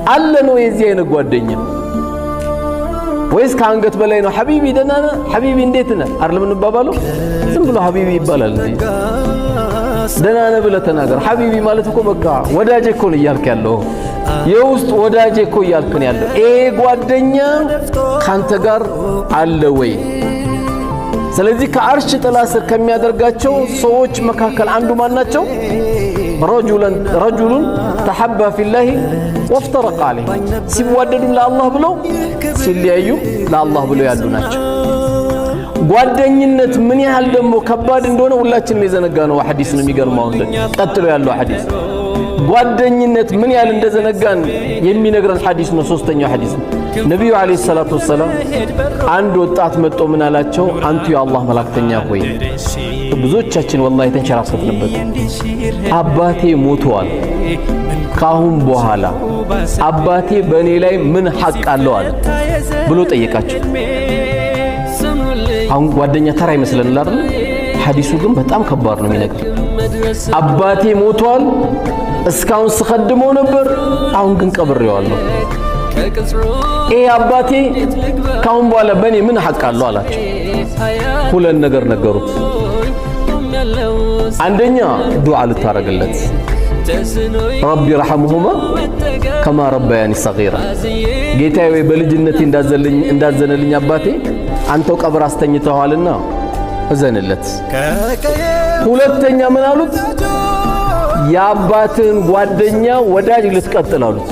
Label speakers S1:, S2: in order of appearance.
S1: አለ ነው የዚህ አይነት ጓደኛ ወይስ ከአንገት በላይ ነው? ሐቢቢ ደህና ነህ? ሐቢቢ እንዴት ነህ? አይደለም እንባባለው? ዝም ብሎ ሐቢቢ ይባላል እንዴ? ደህና ነህ ብለህ ተናገር። ሐቢቢ ማለት እኮ በቃ ወዳጄ እኮ ነው እያልክ ያለው፣ የውስጥ ወዳጄ እኮ እያልክ ነው ያለው። ይሄ ጓደኛ ካንተ ጋር አለ ወይ? ስለዚህ ከአርሽ ጥላ ስር ከሚያደርጋቸው ሰዎች መካከል አንዱ ማናቸው? ረጁሉን ተሐባ ፊላሂ ወፍተረቀ ዐለይህ፣ ሲዋደዱ ለአላህ ብለው ሲለያዩ ለአላህ ብለው ያሉ ናቸው። ጓደኝነት ምን ያህል ደግሞ ከባድ እንደሆነ ሁላችንም የዘነጋነው ሐዲስ ነው። የሚገርመው ቀጥሎ ያለው ሐዲስ ጓደኝነት ምን ያህል እንደዘነጋን የሚነግረን ሐዲስ ነው። ሶስተኛው ሐዲስ ነብዩ አለይሂ ሰላቱ ወሰላም አንድ ወጣት መጥቶ ምን አላቸው? አንቱ የአላህ መላእክተኛ ሆይ፣ ብዙዎቻችን ወላሂ ተንሸራተትንበት፣ አባቴ ሞቷል፣ ካሁን በኋላ አባቴ በእኔ ላይ ምን ሐቅ አለው አለ ብሎ ጠየቃቸው። አሁን ጓደኛ ተራ ይመስለናል አይደል? ሐዲሱ ግን በጣም ከባድ ነው የሚነግር። አባቴ ሞቷል፣ እስካሁን ስኸድመው ነበር፣ አሁን ግን ቀብሬዋለሁ። ይሄ አባቴ ካሁን በኋላ በእኔ ምን ሐቅ አለው አላቸው። ሁለት ነገር ነገሩት። አንደኛ ዱዓ ልታረግለት፣ ረቢ ረሐምሁማ ከማ ረባያኒ ሰጊራ፣ ጌታዬ ወይ በልጅነቴ እንዳዘነልኝ አባቴ አንተው ቀብር አስተኝተዋልና እዘንለት። ሁለተኛ ምን አሉት? የአባትን ጓደኛ ወዳጅ ልትቀጥል አሉት።